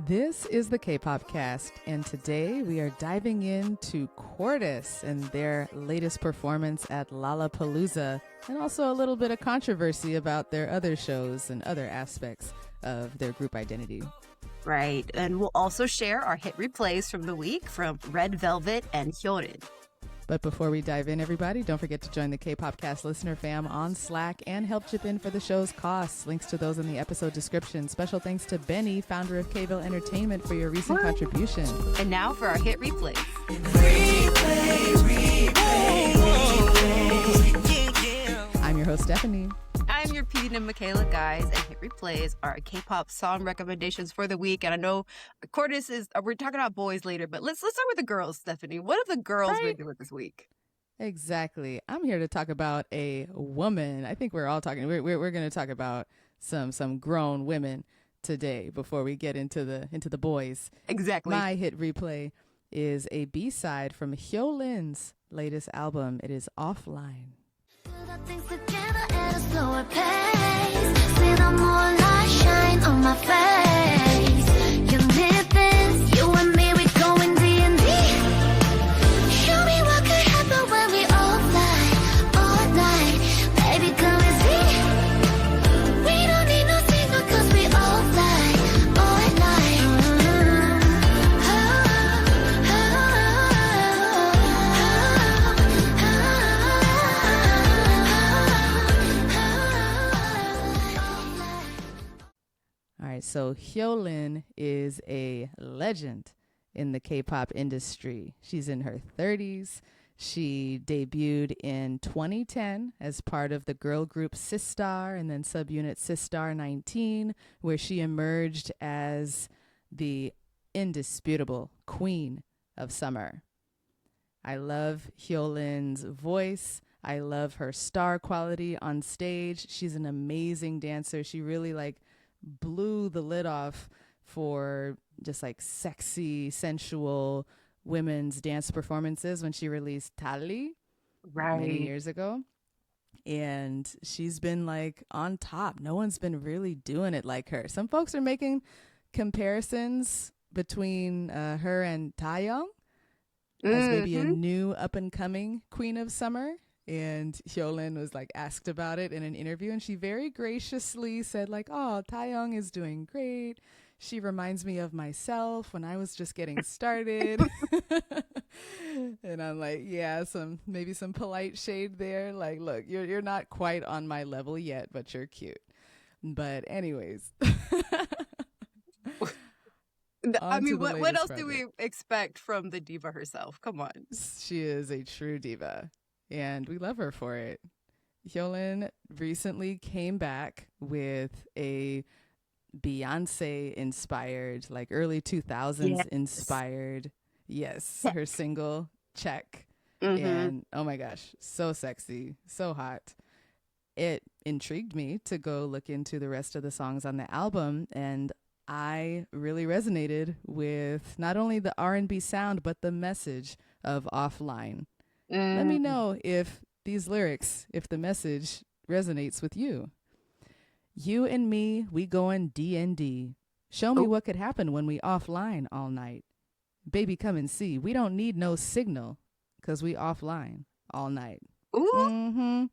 This is the K-Pop Cast, and today we are diving into CORTIS and their latest performance at Lollapalooza, and also a little bit of controversy about their other shows and other aspects of their group identity. Right, and we'll also share our hit replays from the week from Red Velvet and HYOLYN. But before we dive in, everybody, don't forget to join the K-Pop Cast listener fam on Slack and help chip in for the show's costs. Links to those in the episode description. Special thanks to Benny, founder of Kville Entertainment, for your recent contribution. And now for our hit replays. I'm your host, Stephanie. I'm your PD and Michaela, guys, and hit replays are K-pop song recommendations for the week. And I know CORTIS is, we're talking about boys later, but let's start with the girls, Stephanie. What have the girls been doing this week? Exactly. I'm here to talk about a woman. I think we're all talking, we're going to talk about some grown women today before we get into the boys. Exactly. My hit replay is a B-side from HYOLYN's latest album. It is Offline. Things together at a slower pace. See the moonlight shine on my face. You need this, you and me, we going D&D. Show me what could happen when we all night. Baby, come and see. We don't need no signal cause we all night. All right, so HYOLYN is a legend in the K-pop industry. She's in her 30s. She debuted in 2010 as part of the girl group Sistar and then subunit Sistar 19, where she emerged as the indisputable queen of summer. I love HYOLYN's voice. I love her star quality on stage. She's an amazing dancer. She really blew the lid off for just sexy, sensual women's dance performances when she released Tali many years ago. And she's been on top. No one's been really doing it like her. Some folks are making comparisons between her and Taeyong as maybe a new up and coming queen of summer. And HYOLYN was asked about it in an interview, and she very graciously said oh, Taeyong is doing great. She reminds me of myself when I was just getting started. And I'm yeah, maybe some polite shade there. Look, you're not quite on my level yet, but you're cute. But anyways. I mean, what else do we expect from the diva herself? Come on. She is a true diva. And we love her for it. HYOLYN recently came back with a Beyonce-inspired, early 2000s inspired, her single, Check. And oh my gosh, so sexy, so hot. It intrigued me to go look into the rest of the songs on the album, and I really resonated with not only the R&B sound, but the message of Offline. Let me know if these lyrics, if the message resonates with you. You and me, we going D&D. Show me what could happen when we offline all night. Baby, come and see. We don't need no signal because we offline all night. I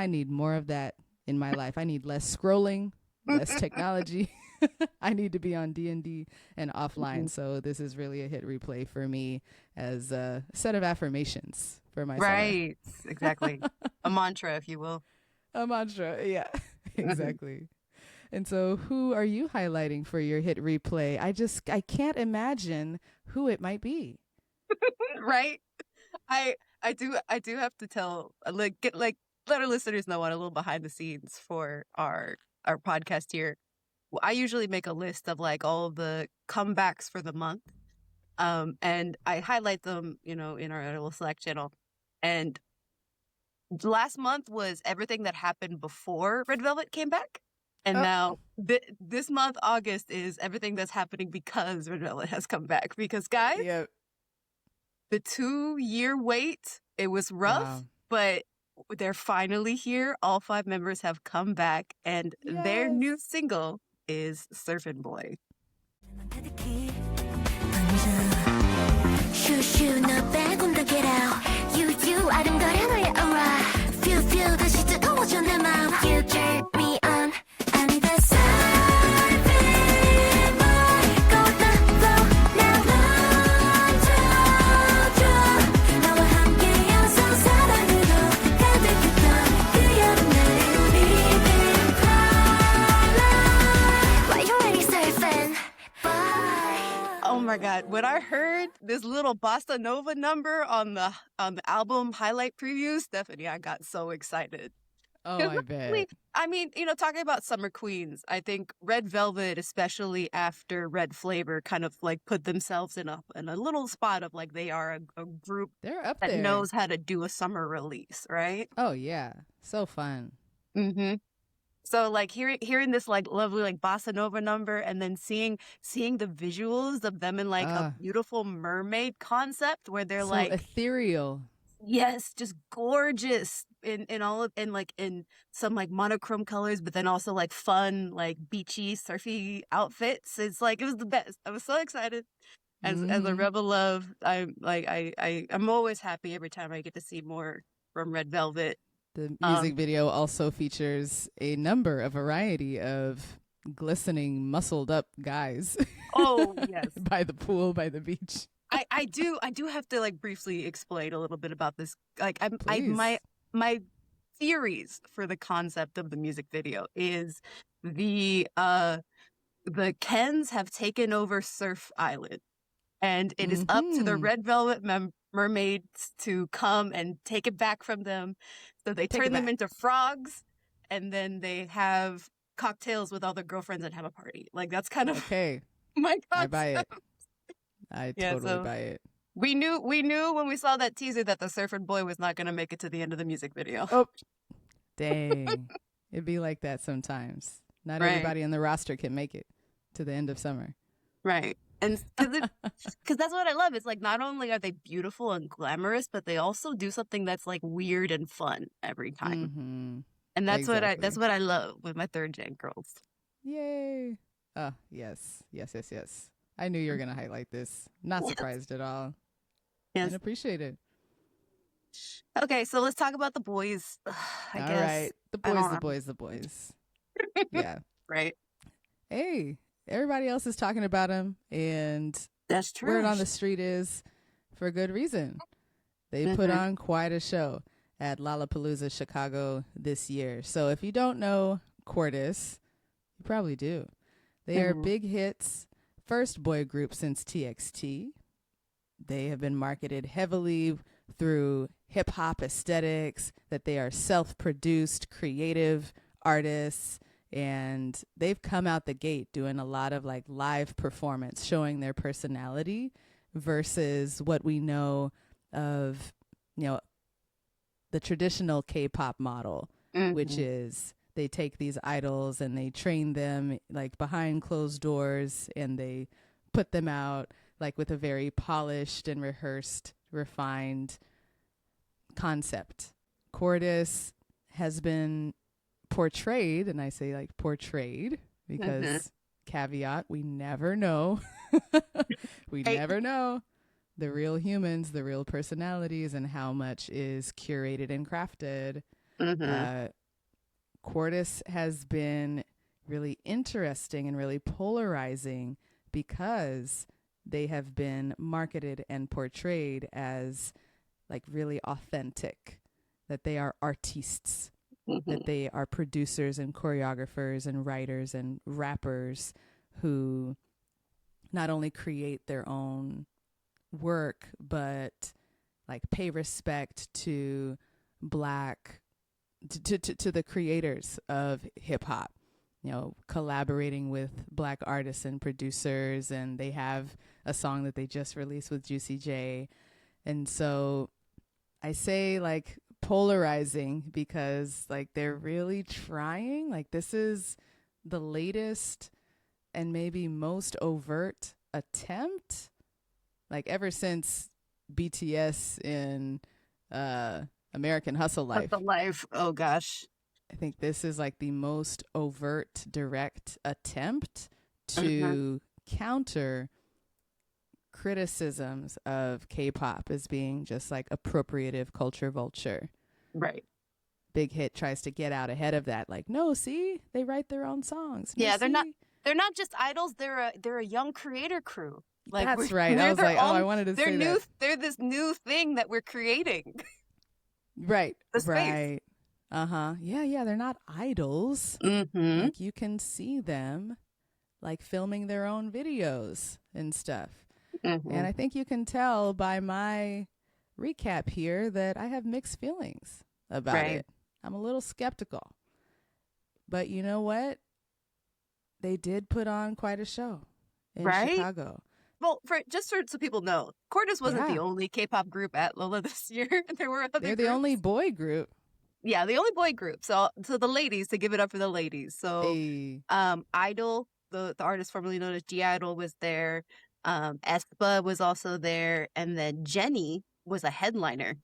need more of that in my life. I need less scrolling, less technology. I need to be on D&D and offline. So this is really a hit replay for me as a set of affirmations for myself. Right, exactly. A mantra, if you will. A mantra, yeah, exactly. And so who are you highlighting for your hit replay? I can't imagine who it might be. Right? I do have to tell, let our listeners know on a little behind the scenes for our podcast here. I usually make a list of all of the comebacks for the month. And I highlight them, in our little Slack channel. And last month was everything that happened before Red Velvet came back. And now this month, August, is everything that's happening because Red Velvet has come back. Because guys, the 2-year wait, it was rough, but they're finally here. All 5 members have come back, and their new single is Surfin' Boy. shoo shoo 너 빼곤 다 get out you 아른거려 너의 aura few few 다시 뜨거워져 내 맘 you turn me on I need a surfing boy go with the flow now 멈춰줘 나와 함께여서 사랑으로 가득했던 그 여름날의 우리들 Why you ready surfing boy Oh my god! When I heard this little bossa nova number on the album highlight preview, Stephanie, I got so excited. Oh, Because I bet. really, I mean, talking about summer queens, I think Red Velvet, especially after Red Flavor, kind of like put themselves in a little spot of like they are a group They're up that there. knows how to do a summer release, right? Oh, yeah. So fun. Mm-hmm. So like hearing this like lovely like bossa nova number and then seeing the visuals of them in like a beautiful mermaid concept where they're So like ethereal. yes, just gorgeous in all of in some like monochrome colors, but then also like fun like beachy surfy outfits. It's like it was the best. I was so excited. As a Rebel Love, I'm always happy every time I get to see more from Red Velvet. The music video also features a variety of glistening, muscled up guys. Oh yes, by the pool, by the beach. I do have to like briefly explain a little bit about this. Like Please. my theories for the concept of the music video is the Kens have taken over Surf Island, and it is up to the Red Velvet mermaids to come and take it back from them. So they turn them into frogs, and then they have cocktails with all their girlfriends and have a party. Like that's kind of Okay. my concept. I buy it. I totally buy it. We knew when we saw that teaser that the surfer boy was not going to make it to the end of the music video. Oh, dang. It'd be like that sometimes. Not everybody on the roster can make it to the end of summer. Right. And because that's what I love. It's like not only are they beautiful and glamorous, but they also do something that's like weird and fun every time. Mm-hmm. And that's Exactly. what I love with my third gen girls. Yay. Oh, yes. Yes. I knew you were going to highlight this. Not surprised at all. Yes. And appreciate it. Okay, so let's talk about the boys. I All guess. right. The boys. Yeah. Right. Hey, everybody else is talking about him, and That's true. word on the street is for good reason. They put on quite a show at Lollapalooza, Chicago this year. So if you don't know CORTIS, you probably do. They are big hits, first boy group since TXT. They have been marketed heavily through hip-hop aesthetics, that they are self-produced, creative artists, and they've come out the gate doing a lot of like live performance, showing their personality versus what we know of, the traditional K-pop model, which is they take these idols and they train them like behind closed doors and they put them out like with a very polished and rehearsed, refined concept. CORTIS has been portrayed, and I say like portrayed because caveat, we never know. We never know the real humans, the real personalities, and how much is curated and crafted. CORTIS has been really interesting and really polarizing because they have been marketed and portrayed as like really authentic, that they are artistes, that they are producers and choreographers and writers and rappers who not only create their own work, but like pay respect to Black, to the creators of hip hop, collaborating with Black artists and producers. And they have a song that they just released with Juicy J. And so I say like polarizing because like they're really trying. Like this is the latest and maybe most overt attempt, like ever since BTS in American Hustle Life. Hustle Life. Oh gosh. I think this is like the most overt, direct attempt to counter criticisms of K-pop as being just like appropriative culture vulture. Right. Big Hit tries to get out ahead of that. Like, no, see, they write their own songs. No, Yeah, they're not. see? They're not just idols. They're a young creator crew. Like That's right. I was like, oh, I wanted to say new, that. They're this new thing that we're creating. Right. The space. Right. Uh-huh. Yeah. They're not idols. Mm-hmm. Like, you can see them like filming their own videos and stuff. Mm-hmm. And I think you can tell by my recap here that I have mixed feelings about it. I'm a little skeptical. But you know what? They did put on quite a show in Chicago. Well, so people know, CORTIS wasn't the only K-pop group at Lola this year. There were other They're groups. the only boy group. Yeah, the only boy group. So the ladies, to give it up for the ladies. So Idol, the artist formerly known as G-Idol, was there. aespa was also there. And then Jennie was a headliner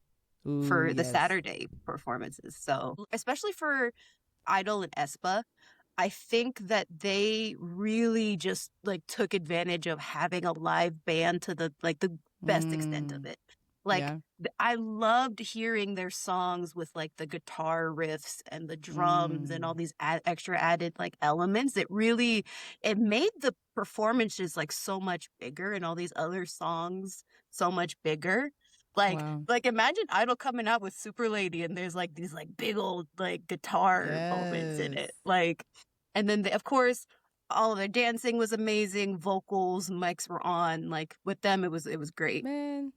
for the Saturday performances. So especially for Idol and aespa, I think that they really just like took advantage of having a live band to the best extent of it. I loved hearing their songs with like the guitar riffs and the drums and all these extra added like elements. It made the performances like so much bigger, and all these other songs so much bigger. Like imagine Idol coming out with Super Lady and there's like these like big old like guitar moments in it. And then of course all of their dancing was amazing, vocals, mics were on. Like with them it was great. Man.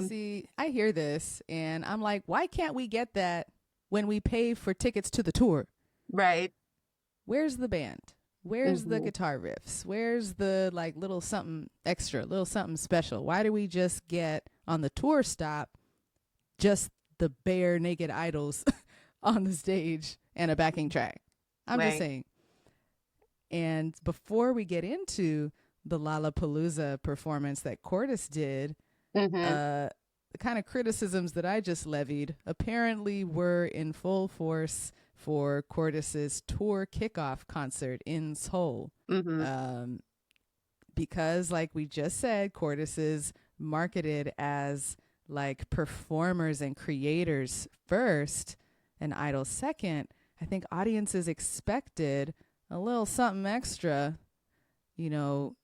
See, I hear this and I'm like, why can't we get that when we pay for tickets to the tour? Right. Where's the band? Where's the guitar riffs? Where's the like little something extra, little something special? Why do we just get on the tour stop just the bare naked idols on the stage and a backing track? I'm just saying. And before we get into the Lollapalooza performance that CORTIS did, the kind of criticisms that I just levied apparently were in full force for CORTIS's tour kickoff concert in Seoul. Because like we just said, CORTIS is marketed as like performers and creators first and idols second. I think audiences expected a little something extra, than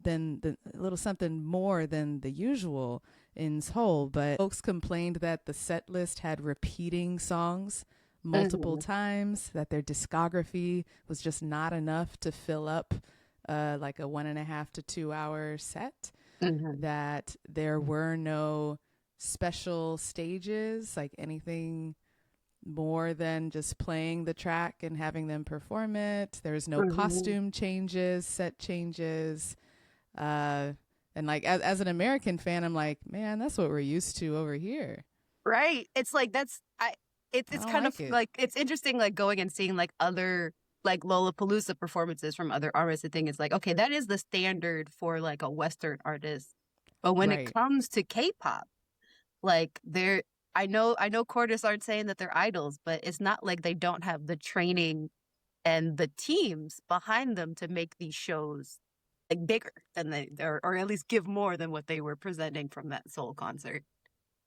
a little something more than the usual in Seoul. But folks complained that the set list had repeating songs multiple times, that their discography was just not enough to fill up like a 1.5 to 2 hour set, that there were no special stages, like anything more than just playing the track and having them perform it. There's no costume changes, set changes. And like as an American fan, I'm like, man, that's what we're used to over here. Right. It's like it's kind of like it's interesting like going and seeing like other like Lollapalooza performances from other artists. The thing is like, okay, that is the standard for like a Western artist. But when it comes to K-pop, like I know CORTIS aren't saying that they're idols, but it's not like they don't have the training and the teams behind them to make these shows like bigger than or at least give more than what they were presenting from that Seoul concert.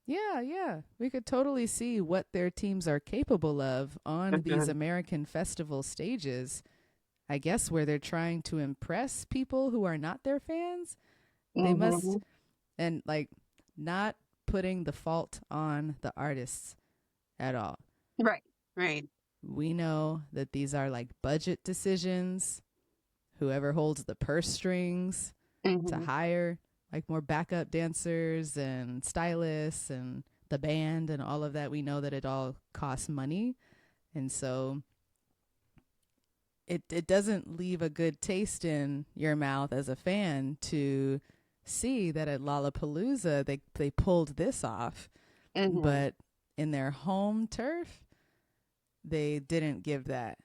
Yeah. We could totally see what their teams are capable of on these American festival stages, I guess, where they're trying to impress people who are not their fans. They must, and like not putting the fault on the artists at all. Right. We know that these are like budget decisions. Whoever holds the purse strings to hire like more backup dancers and stylists and the band and all of that. We know that it all costs money. And so it doesn't leave a good taste in your mouth as a fan to see that at Lollapalooza they pulled this off, but in their home turf they didn't give that.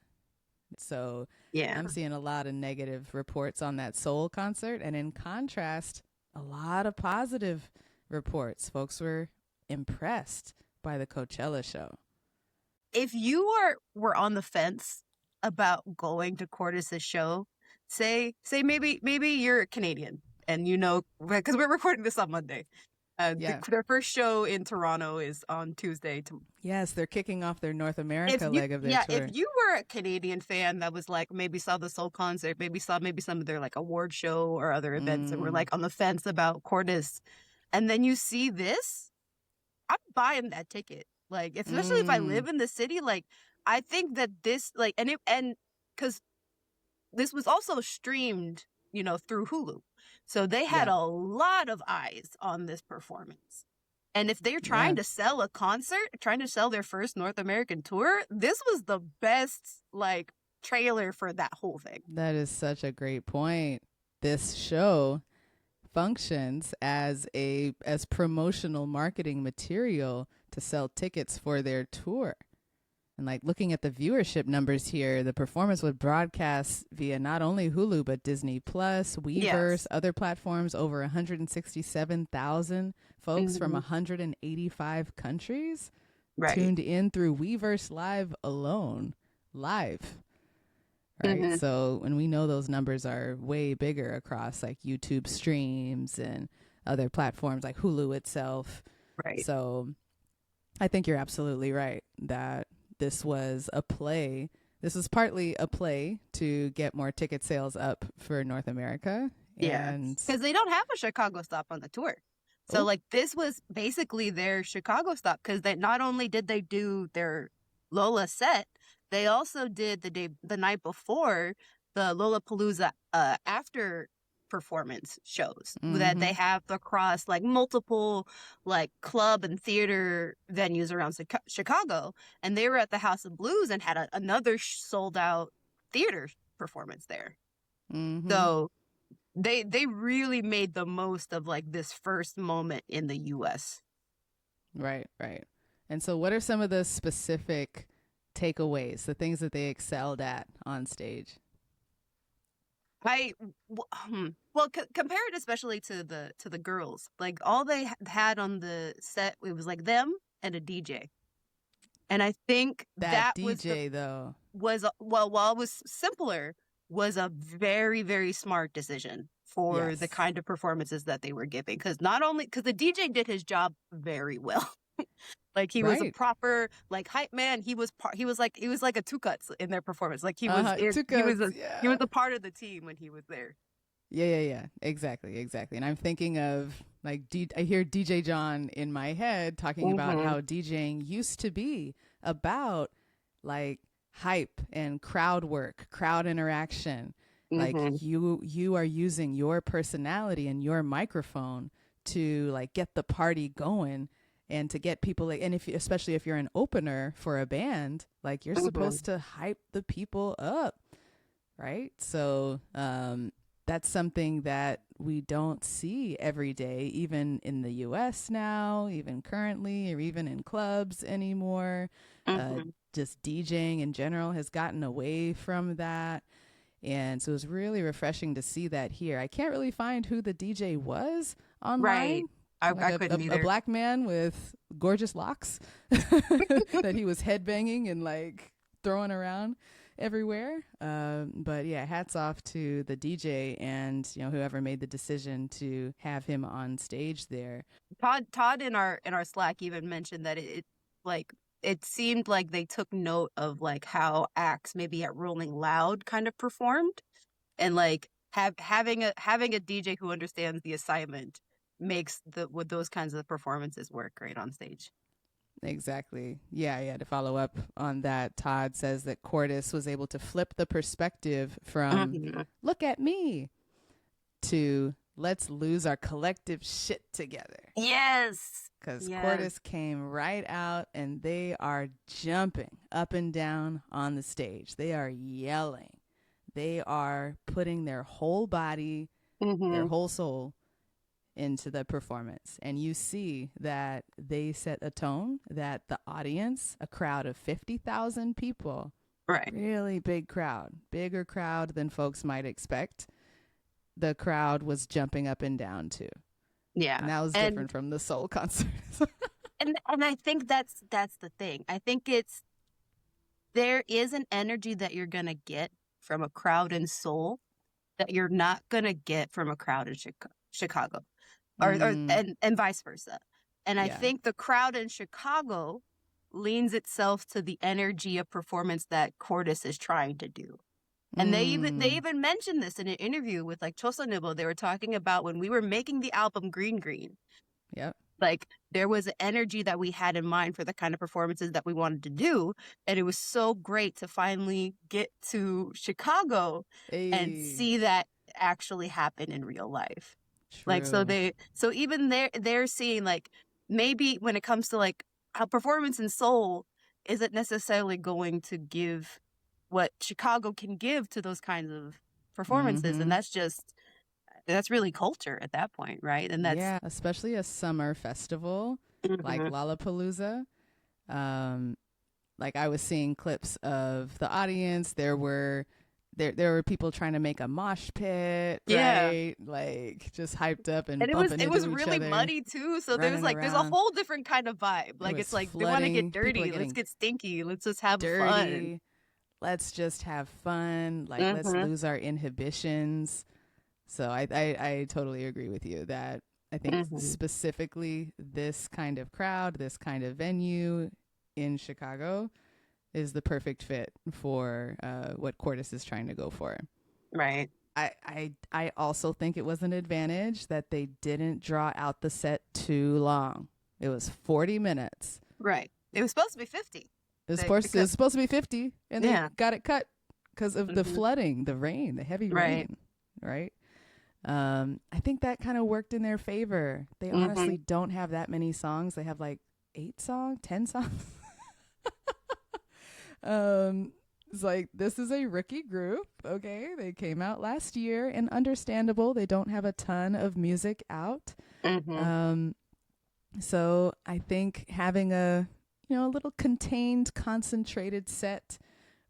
So I'm seeing a lot of negative reports on that Seoul concert, and in contrast, a lot of positive reports. Folks were impressed by the Coachella show. If you were on the fence about going to CORTIS's show, say maybe you're Canadian and because we're recording this on Monday. Their first show in Toronto is on Tuesday. Yes, they're kicking off their North America leg of their tour. If you were a Canadian fan that was like maybe saw the Soul concert, maybe some of their like award show or other events, and were like on the fence about Cortis, and then you see this, I'm buying that ticket. Like, especially if I live in the city, like I think that this like and because this was also streamed, through Hulu. So they had a lot of eyes on this performance. And if they're trying to sell a concert, trying to sell their first North American tour, this was the best like trailer for that whole thing. That is such a great point. This show functions as promotional marketing material to sell tickets for their tour. And like looking at the viewership numbers here, the performance would broadcast via not only Hulu, but Disney Plus, Weverse, other platforms, over 167,000 folks from 185 countries tuned in through Weverse Live alone. Live. Right. So when we know those numbers are way bigger across like YouTube streams and other platforms like Hulu itself. Right. So I think you're absolutely right that this was a play. This was partly a play to get more ticket sales up for North America. Yeah, because they don't have a Chicago stop on the tour. So like this was basically their Chicago stop, because they not only did they do their Lola set, they also did the night before the Lollapalooza after performance shows that they have across like multiple like club and theater venues around Chicago, and they were at the House of Blues and had another sold out theater performance there. So they really made the most of like this first moment in the US. Right. And so what are some of the specific takeaways, the things that they excelled at on stage? Compared especially to the girls, like all they had on the set, it was like them and a DJ, and I think that DJ was while it was simpler, was a very, very smart decision for the kind of performances that they were giving, because the DJ did his job very well. Like he was a proper like hype man. He was like a two cuts in their performance. Like he was a part of the team when he was there. Yeah. Exactly. And I'm thinking of like I hear DJ John in my head talking about how DJing used to be about like hype and crowd work, crowd interaction. Like you are using your personality and your microphone to like get the party going. And to get people, like, and especially if you're an opener for a band, like you're supposed to hype the people up, right? So that's something that we don't see every day, even in the U.S. now, even currently, or even in clubs anymore. Just DJing in general has gotten away from that. And so it was really refreshing to see that here. I can't really find who the DJ was online. Right. I couldn't either. A black man with gorgeous locks that he was headbanging and like throwing around everywhere. But yeah, hats off to the DJ and whoever made the decision to have him on stage there. Todd in our Slack even mentioned that it seemed like they took note of like how acts maybe at Rolling Loud kind of performed, and like having a DJ who understands the assignment makes those kinds of performances work great on stage. Exactly. Yeah. To follow up on that, Todd says that Cortis was able to flip the perspective from look at me to let's lose our collective shit together. Yes. Because Cortis came right out and they are jumping up and down on the stage. They are yelling. They are putting their whole body, their whole soul into the performance, and you see that they set a tone that the audience, a crowd of 50,000 people, really big crowd, bigger crowd than folks might expect, the crowd was jumping up and down too. And that was different from the Soul concert. and I think that's the thing. I think there is an energy that you're gonna get from a crowd in Soul that you're not gonna get from a crowd in Chicago, or and vice versa. And I think the crowd in Chicago leans itself to the energy of performance that Cortis is trying to do. And they even mentioned this in an interview with like Chosunibbo. They were talking about when we were making the album Green Green. Yep. Like there was an energy that we had in mind for the kind of performances that we wanted to do. And it was so great to finally get to Chicago and see that actually happen in real life. True. Like, so even they're seeing like, maybe when it comes to like a performance in Seoul isn't necessarily going to give what Chicago can give to those kinds of performances. And that's really culture at that point, right? And that's especially a summer festival like Lollapalooza. Like I was seeing clips of the audience. There were people trying to make a mosh pit, right? Like just hyped up and it was really other, muddy too. So there's a whole different kind of vibe. Like it's like flooding. They want to get dirty. Let's get stinky. Let's just have fun. Let's just have fun. Like let's lose our inhibitions. So I totally agree with you that I think specifically this kind of crowd, this kind of venue in Chicago is the perfect fit for what Cortis is trying to go for. Right. I also think it was an advantage that they didn't draw out the set too long. It was 40 minutes. Right. It was supposed to be 50. It was supposed to be 50, and they got it cut because of the flooding, the rain, the heavy rain. Right. I think that kind of worked in their favor. They honestly don't have that many songs. They have like 8 songs, 10 songs. It's like, this is a rookie group. Okay. They came out last year, and understandable. They don't have a ton of music out. So I think having a little contained, concentrated set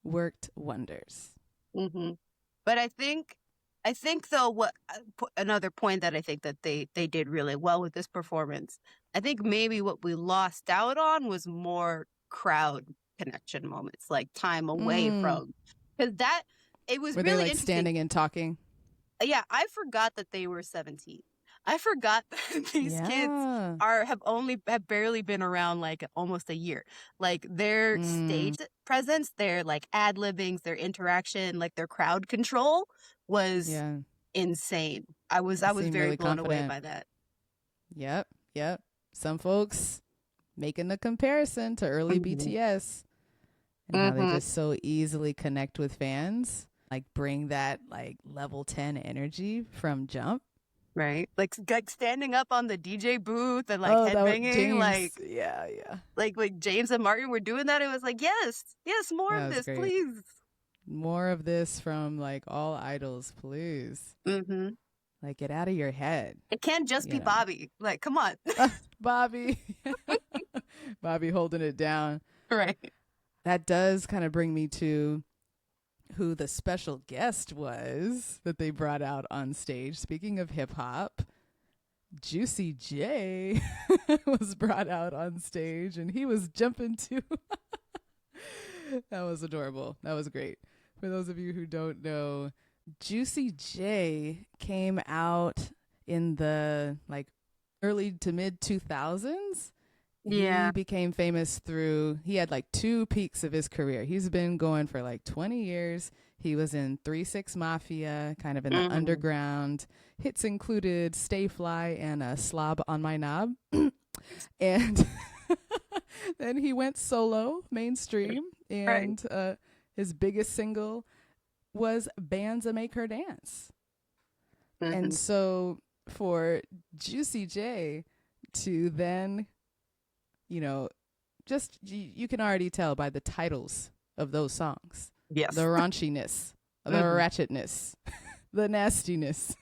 worked wonders. But I think though, another point that I think that they did really well with this performance, I think maybe what we lost out on was more crowd connection moments, like time away from, because it was Were really they like interesting. Standing and talking? Yeah, I forgot that they were 17. I forgot that these kids have barely been around like almost a year. Like their stage presence, their like ad-libbings, their interaction, like their crowd control was insane. I was very really blown confident. away by that. Yep. Some folks making the comparison to early BTS and how they just so easily connect with fans, like bring that like level 10 energy from jump. Right, like standing up on the DJ booth and like headbanging, like like James and Martin were doing that. It was like yes, more of this, please. More of this from like all idols, please. Like get out of your head. It can't just be Bobby. Like, come on, Bobby, Bobby holding it down. Right. That does kind of bring me to who the special guest was that they brought out on stage. Speaking of hip hop, Juicy J was brought out on stage, and he was jumping too. That was adorable. That was great. For those of you who don't know, Juicy J came out in the like early to mid 2000s. He became famous he had like 2 peaks of his career. He's been going for like 20 years. He was in 3-6 Mafia, kind of in the underground. Hits included Stay Fly and Slob on My Knob. And then he went solo, mainstream. And his biggest single was Bands Make Her Dance. And so for Juicy J to then, just you can already tell by the titles of those songs. Yes. The raunchiness, the ratchetness, the nastiness.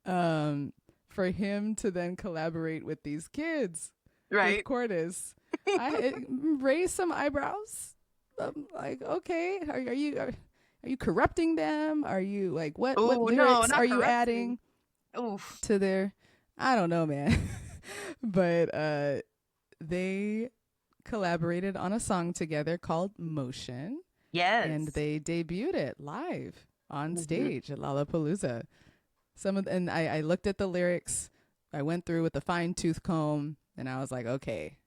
For him to then collaborate with these kids, with Cortis, it raised some eyebrows. Like, okay, are you corrupting them? Are you like what lyrics are you adding to their? I don't know, man. But they collaborated on a song together called Motion. Yes. And they debuted it live on stage at Lollapalooza. And I looked at the lyrics. I went through with a fine tooth comb, and I was like, okay,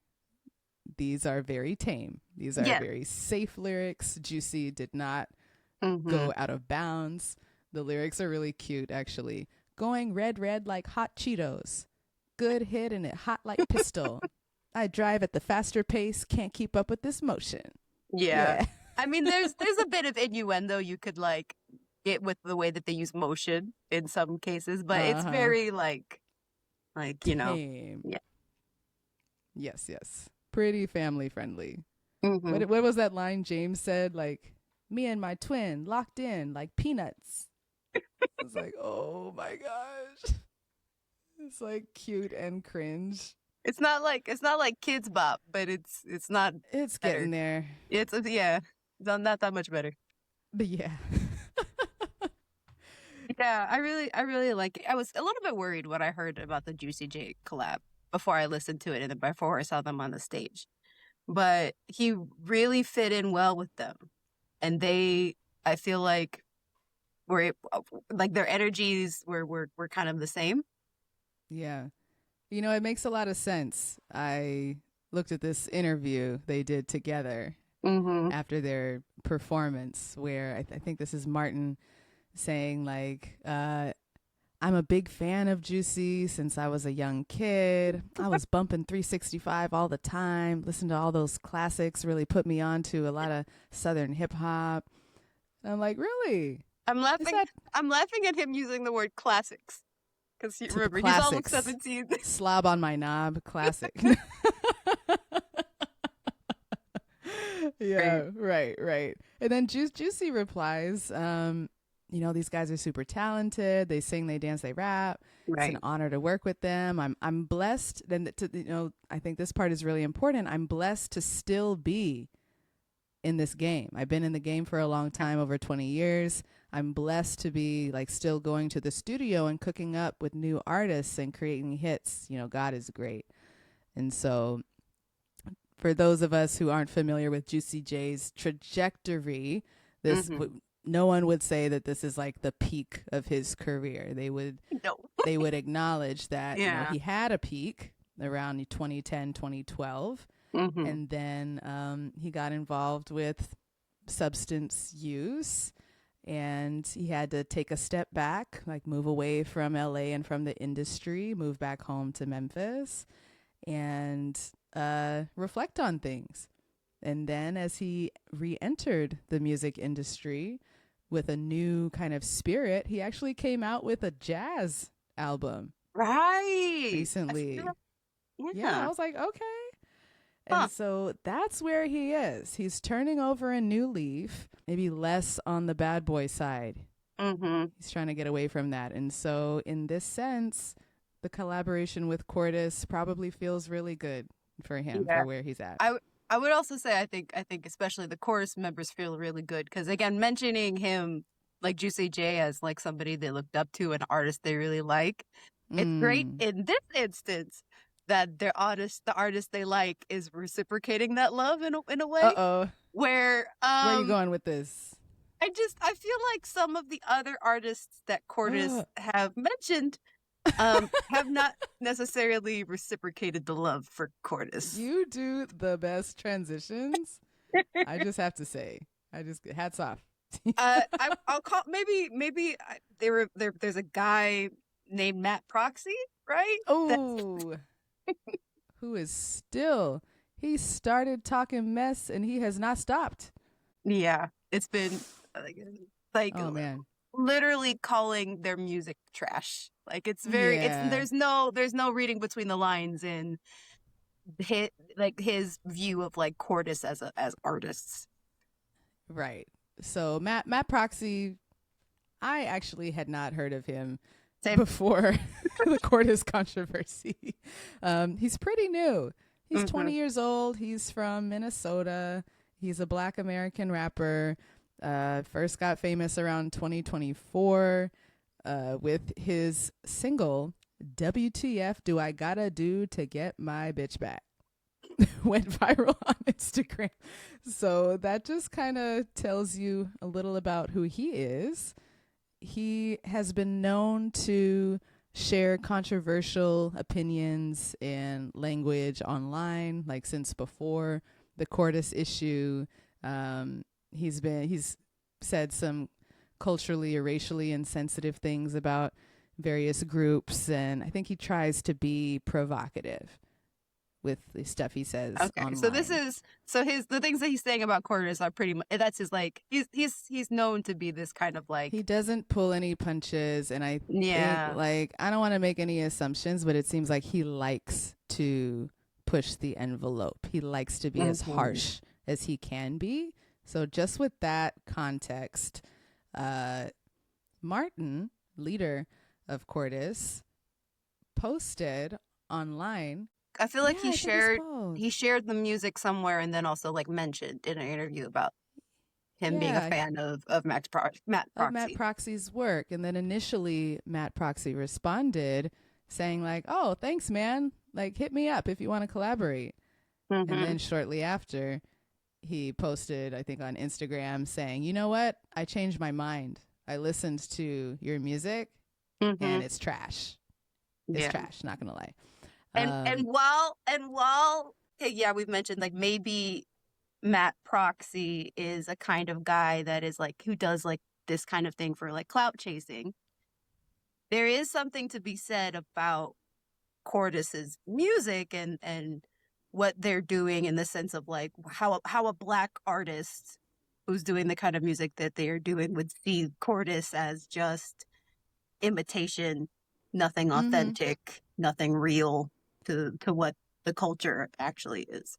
these are very tame. These are very safe lyrics. Juicy did not go out of bounds. The lyrics are really cute, actually. Going red, red like hot Cheetos. Good hit and it hot like pistol. I drive at the faster pace. Can't keep up with this motion. Yeah. I mean, there's a bit of innuendo you could like get with the way that they use motion in some cases, but it's very like you know. Tame. Yeah. Yes. Pretty family friendly. Mm-hmm. What was that line James said? Like, me and my twin locked in like peanuts. It's like, oh my gosh. It's like cute and cringe. It's not like Kids Bop, but it's not. It's better. getting there. It's not that much better. But yeah. Yeah, I really like it. I was a little bit worried when I heard about the Juicy J collab before I listened to it and before I saw them on the stage. But he really fit in well with them. And I feel like their energies were kind of the same. Yeah. You know, it makes a lot of sense. I looked at this interview they did together after their performance where I think this is Martin saying like, I'm a big fan of Juicy since I was a young kid. I was bumping 365 all the time. Listen to all those classics, really put me on to a lot of Southern hip hop. And I'm like, really? I'm laughing at him using the word classics. Because remember, he's almost 17. Slob on my knob, classic. Yeah, right. And then Juicy replies, you know, these guys are super talented. They sing, they dance, they rap. Right. It's an honor to work with them. I'm blessed. Then I think this part is really important. I'm blessed to still be in this game. I've been in the game for a long time, over 20 years. I'm blessed to be like still going to the studio and cooking up with new artists and creating hits. You know, God is great. And so for those of us who aren't familiar with Juicy J's trajectory, no one would say that this is like the peak of his career. They would acknowledge that you know, he had a peak around 2010, 2012. And then he got involved with substance use. And he had to take a step back, like move away from LA and from the industry, move back home to Memphis and reflect on things. And then as he re-entered the music industry with a new kind of spirit, he actually came out with a jazz album. Right. Recently. Yeah, I was like, okay. And so that's where he is. He's turning over a new leaf, maybe less on the bad boy side. He's trying to get away from that. And so in this sense, the collaboration with CORTIS probably feels really good for him for where he's at. I would also say I think especially the chorus members feel really good because, again, mentioning him like Juicy J as like somebody they looked up to, an artist they really like. It's great in this instance that the artist they like is reciprocating that love in a way. Where are you going with this? I feel like some of the other artists that CORTIS have mentioned have not necessarily reciprocated the love for CORTIS. You do the best transitions. I just have to say, hats off. I'll call maybe there's a guy named Matt Proxy, right? Oh. Who is he started talking mess and he has not stopped. Yeah, it's been like oh man, literally calling their music trash. Like it's very there's no reading between the lines in his view of like CORTIS as artists. Right. So Matt Proxy, I actually had not heard of him before the CORTIS controversy. He's pretty new. He's 20 years old. He's from Minnesota. He's a Black American rapper. First got famous around 2024 with his single, WTF Do I Gotta Do to Get My Bitch Back? Went viral on Instagram. So that just kind of tells you a little about who he is. he has been known to share controversial opinions and language online, like since before the CORTIS issue. He's said some culturally or racially insensitive things about various groups, and I think he tries to be provocative with the stuff he says online. So the things that he's saying about CORTIS are pretty much, that's his, like, he's known to be this kind of, like, he doesn't pull any punches, and I think, like, I don't want to make any assumptions, but it seems like he likes to push the envelope. He likes to be as harsh as he can be. So just with that context, Martin, leader of CORTIS, posted online. I feel like he shared the music somewhere, and then also, like, mentioned in an interview about him being a fan of Matt Proxy's work. And then initially Matt Proxy responded saying, like, oh, thanks, man. Like, hit me up if you want to collaborate. And then shortly after, he posted, I think, on Instagram saying, you know what? I changed my mind. I listened to your music and it's trash. It's trash, not going to lie. And while we've mentioned, like, maybe Matt Proxy is a kind of guy that is, like, who does, like, this kind of thing for, like, clout chasing, there is something to be said about CORTIS's music and what they're doing, in the sense of, like, how a Black artist who's doing the kind of music that they are doing would see CORTIS as just imitation, nothing authentic, nothing real to what the culture actually is.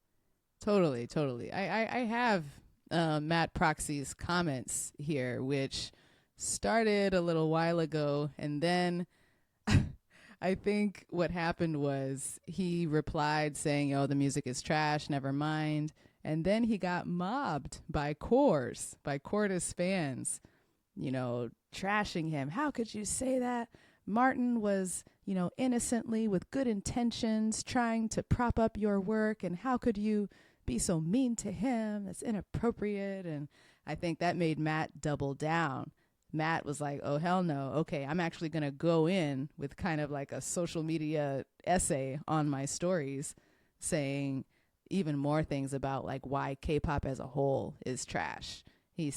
Totally. I have Matt Proxy's comments here, which started a little while ago, and then I think what happened was he replied saying, oh, the music is trash, never mind. And then he got mobbed by CORTIS fans, you know, trashing him. How could you say that? Martin was, you know, innocently with good intentions trying to prop up your work, and how could you be so mean to him? That's inappropriate. And I think that made Matt double down. Matt was like, oh, hell no. Okay, I'm actually going to go in with kind of like a social media essay on my stories saying even more things about, like, why K-pop as a whole is trash. He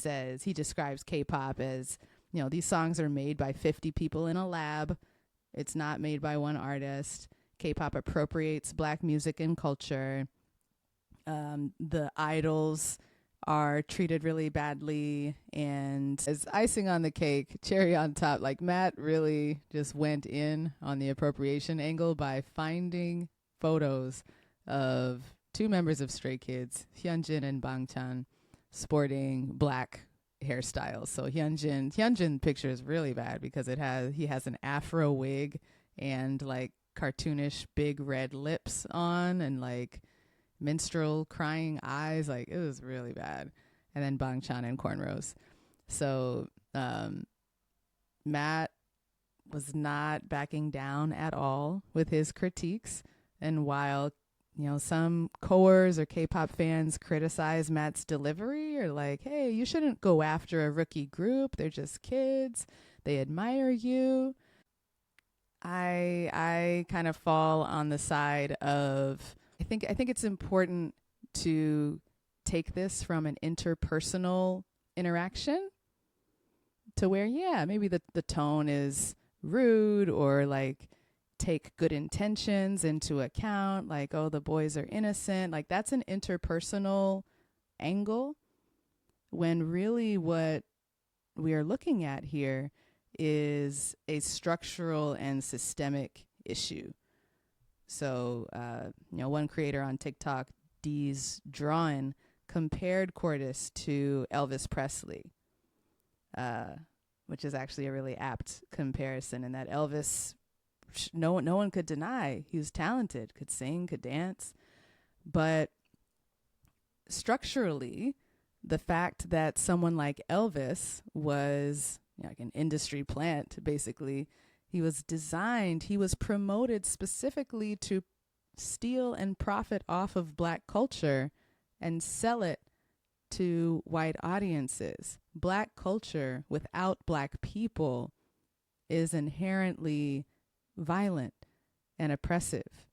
describes K-pop as, you know, these songs are made by 50 people in a lab. It's not made by one artist. K-pop appropriates Black music and culture. The idols are treated really badly. And as icing on the cake, cherry on top, like, Matt really just went in on the appropriation angle by finding photos of two members of Stray Kids, Hyunjin and Bangchan, sporting Black hairstyles. So Hyunjin picture is really bad because he has an afro wig and, like, cartoonish big red lips on and, like, minstrel crying eyes. Like, it was really bad. And then Bangchan and cornrows. So Matt was not backing down at all with his critiques. And while, you know, some coers or K-pop fans criticize Matt's delivery, or like, hey, you shouldn't go after a rookie group. They're just kids. They admire you. I kind of fall on the side of, I think it's important to take this from an interpersonal interaction to where, yeah, maybe the tone is rude, or like take good intentions into account, like, oh, the boys are innocent. Like, that's an interpersonal angle, when really what we are looking at here is a structural and systemic issue. So, you know, one creator on TikTok, D's Drawin', compared CORTIS to Elvis Presley, which is actually a really apt comparison, in that Elvis, no one could deny he was talented, could sing, could dance. But structurally, the fact that someone like Elvis was, you know, like an industry plant, basically, he was promoted specifically to steal and profit off of Black culture and sell it to white audiences. Black culture without Black people is inherently violent and oppressive.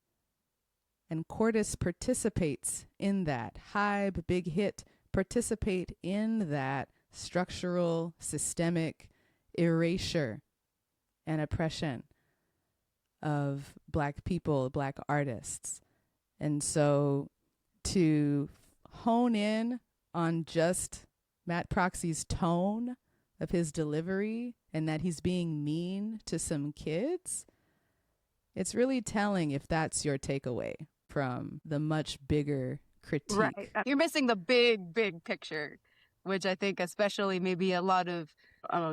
And CORTIS participates in that. HYBE, Big Hit, participate in that structural, systemic erasure and oppression of Black people, Black artists. And so to hone in on just Matt Proxy's tone of his delivery and that he's being mean to some kids, it's really telling if that's your takeaway from the much bigger critique. Right. You're missing the big, big picture, which I think especially maybe a lot of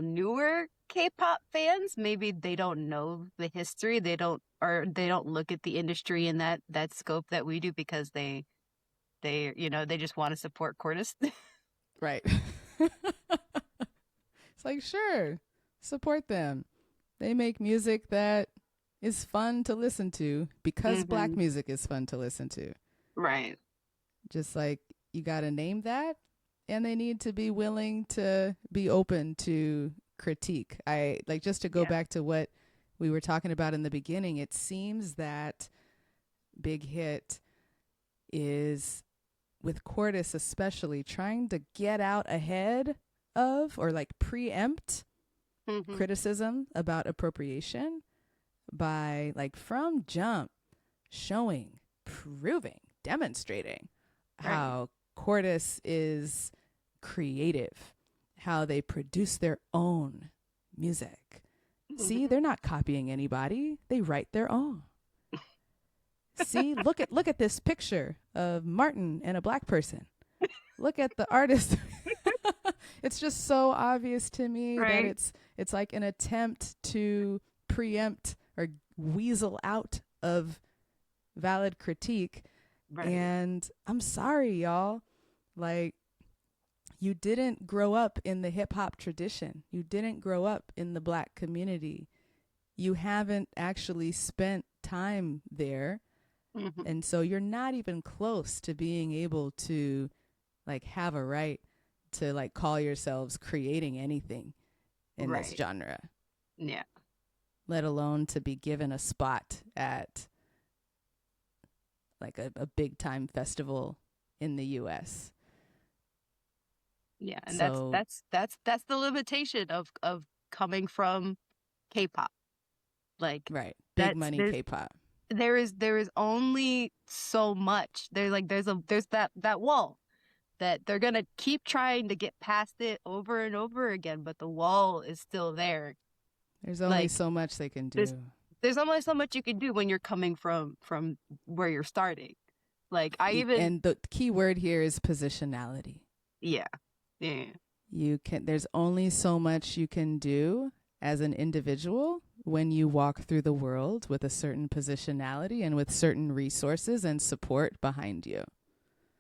newer K-pop fans, maybe they don't know the history. They don't look at the industry in that scope that we do because they just want to support CORTIS. Right. It's like, sure, support them. They make music that is fun to listen to because Black music is fun to listen to. Right. Just like you got to name that, and they need to be willing to be open to critique. Just to go back to what we were talking about in the beginning, it seems that Big Hit is, with CORTIS especially, trying to get out ahead of or like preempt criticism about appropriation by like from jump showing, proving, demonstrating how CORTIS is creative, how they produce their own music. See, they're not copying anybody. They write their own. See, look at this picture of Martin and a Black person. Look at the artist. It's just so obvious to me that it's like an attempt to preempt or weasel out of valid critique. Right. And I'm sorry, y'all. Like, you didn't grow up in the hip hop tradition. You didn't grow up in the Black community. You haven't actually spent time there. And so you're not even close to being able to like have a right to like call yourselves creating anything in this genre. Yeah. Let alone to be given a spot at like a big time festival in the US. Yeah, and so, that's the limitation of coming from K-pop. Like big money K-pop. There is only so much. There's that wall that they're gonna keep trying to get past it over and over again, but the wall is still there. There's only so much they can do. There's only so much you can do when you're coming from where you're starting. Like and the key word here is positionality. Yeah. There's only so much you can do as an individual when you walk through the world with a certain positionality and with certain resources and support behind you.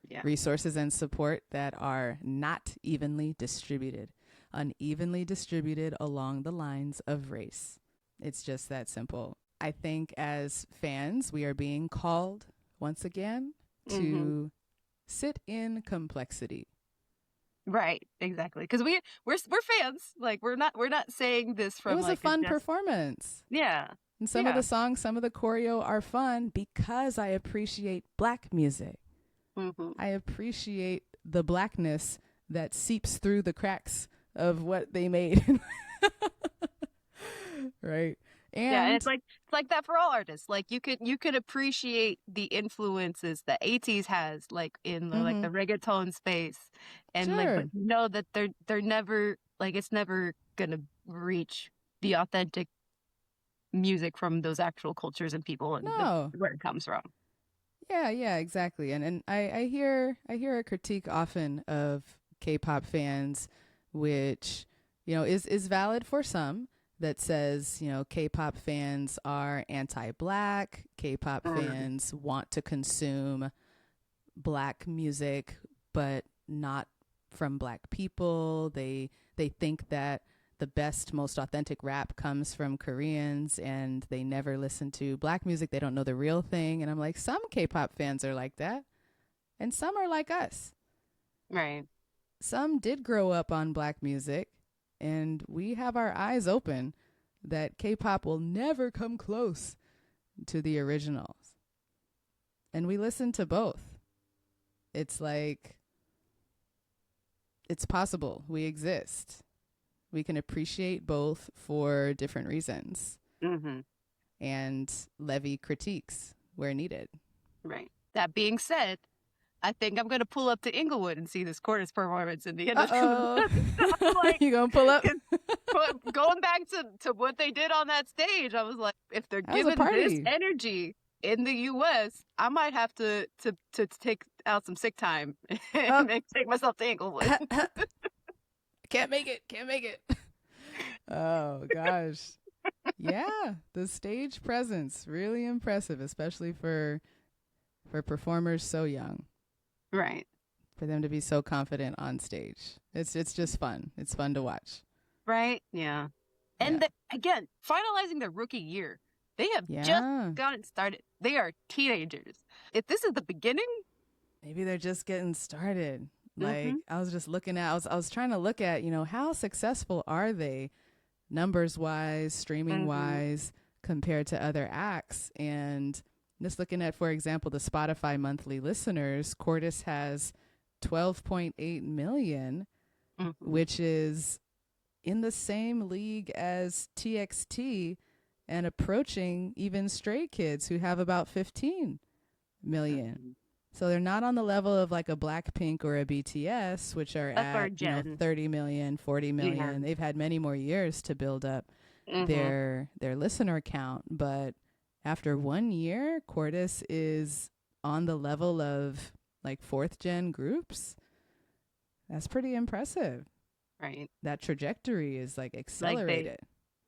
Yeah. Resources and support that are not evenly distributed, unevenly distributed along the lines of race. It's just that simple. I think as fans, we are being called once again to sit in complexity. Right, exactly. Because we're fans. Like we're not saying this from. It was a fun performance. Yeah, and some of the songs, some of the choreo are fun because I appreciate Black music. I appreciate the Blackness that seeps through the cracks of what they made. Right. And it's like that for all artists. Like you could appreciate the influences that ATEEZ has, like in the like the reggaeton space, and but know that they're never like it's never gonna reach the authentic music from those actual cultures and people and where it comes from. Yeah, exactly. And I hear a critique often of K-pop fans, which is valid for some. That says, K-pop fans are anti-Black. K-pop fans want to consume Black music, but not from Black people. They think that the best, most authentic rap comes from Koreans, and they never listen to Black music. They don't know the real thing. And I'm like, some K-pop fans are like that, and some are like us. Right. some did grow up on Black music, and we have our eyes open that K-pop will never come close to the originals. And we listen to both. It's like, it's possible. We exist. We can appreciate both for different reasons and levy critiques where needed. Right. That being said, I think I'm going to pull up to Inglewood and see this Cortis performance in the end of the month. You going to pull up? Going back to what they did on that stage, I was like, if they're giving this energy in the U.S., I might have to take out some sick time and take myself to Inglewood. Can't make it. Oh, gosh. Yeah, the stage presence, really impressive, especially for performers so young. Right. For them to be so confident on stage. It's just fun. It's fun to watch. Right? Yeah. And again, finalizing their rookie year. They have just gotten started. They are teenagers. If this is the beginning, maybe they're just getting started. Like I was just looking at, I was trying to look at, how successful are they numbers wise, streaming wise, compared to other acts. And just looking at, for example, the Spotify monthly listeners, CORTIS has 12.8 million, which is in the same league as TXT and approaching even Stray Kids, who have about 15 million. So they're not on the level of like a Blackpink or a BTS, which are at 30 million, 40 million. Yeah. They've had many more years to build up their listener count. But after 1 year, CORTIS is on the level of like 4th gen groups. That's pretty impressive. Right. That trajectory is like accelerated.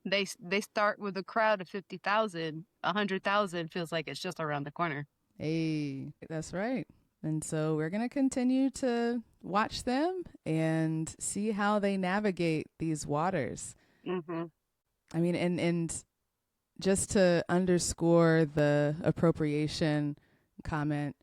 Like they start with a crowd of 50,000, 100,000 feels like it's just around the corner. Hey, that's right. And so we're going to continue to watch them and see how they navigate these waters. I mean, and just to underscore the appropriation comment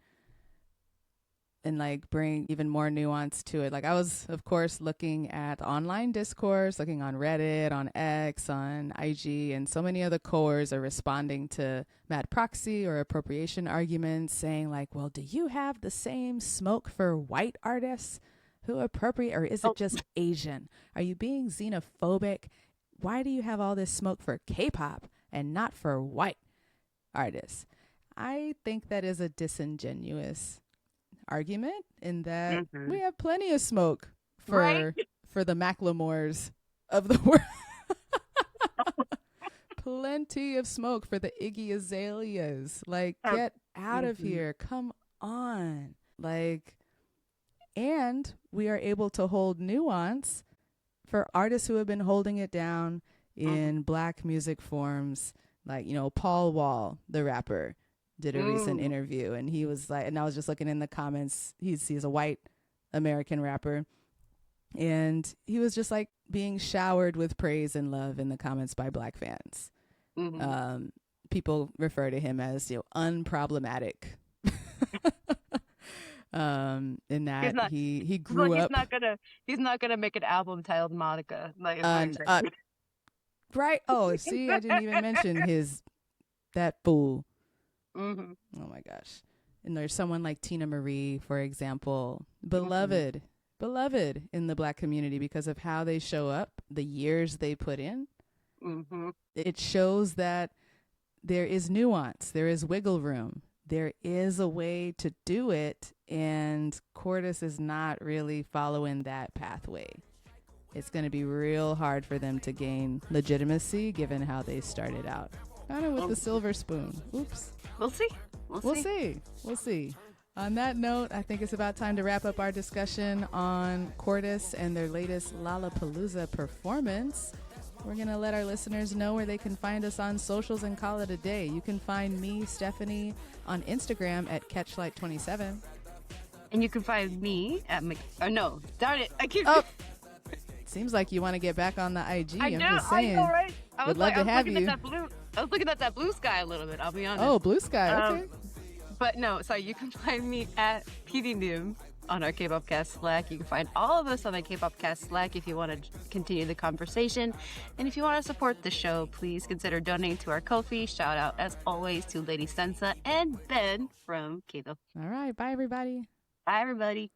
and like bring even more nuance to it. Like I was, of course, looking at online discourse, looking on Reddit, on X, on IG, and so many other cores are responding to Mad Proxy or appropriation arguments saying like, well, do you have the same smoke for white artists who appropriate, or is it just Asian? Are you being xenophobic? Why do you have all this smoke for K-pop and not for white artists? I think that is a disingenuous argument in that we have plenty of smoke for the Macklemores of the world. Plenty of smoke for the Iggy Azaleas. Like, get out of here. Come on. Like, and we are able to hold nuance for artists who have been holding it down in Black music forms. Like, Paul Wall, the rapper, did a recent interview, and he was like, and I was just looking in the comments, he's a white American rapper, and he was just like being showered with praise and love in the comments by Black fans. People refer to him as unproblematic. In that he grew up. He's not gonna make an album titled Monica. Like, right? Oh, see, I didn't even mention that fool. Oh my gosh. And there's someone like Tina Marie, for example, beloved in the Black community because of how they show up, the years they put in. It shows that there is nuance, there is wiggle room, there is a way to do it, and CORTIS is not really following that pathway. It's going to be real hard for them to gain legitimacy given how they started out. Kind of with the silver spoon. Oops. We'll see. We'll see. On that note, I think it's about time to wrap up our discussion on CORTIS and their latest Lollapalooza performance. We're going to let our listeners know where they can find us on socials and call it a day. You can find me, Stephanie, on Instagram at Catchlight27. And you can find me at darn it. I keep... Seems like you want to get back on the IG. I know, right? I was love to have you. I was looking at that blue sky a little bit, I'll be honest. Oh, blue sky, okay. But no, sorry, you can find me at PDNim on our K-pop cast Slack. You can find all of us on the K-pop cast Slack if you want to continue the conversation. And if you want to support the show, please consider donating to our Ko-fi. Shout out, as always, to Lady Sensa and Ben from K-pop. All right. Bye, everybody. Bye, everybody.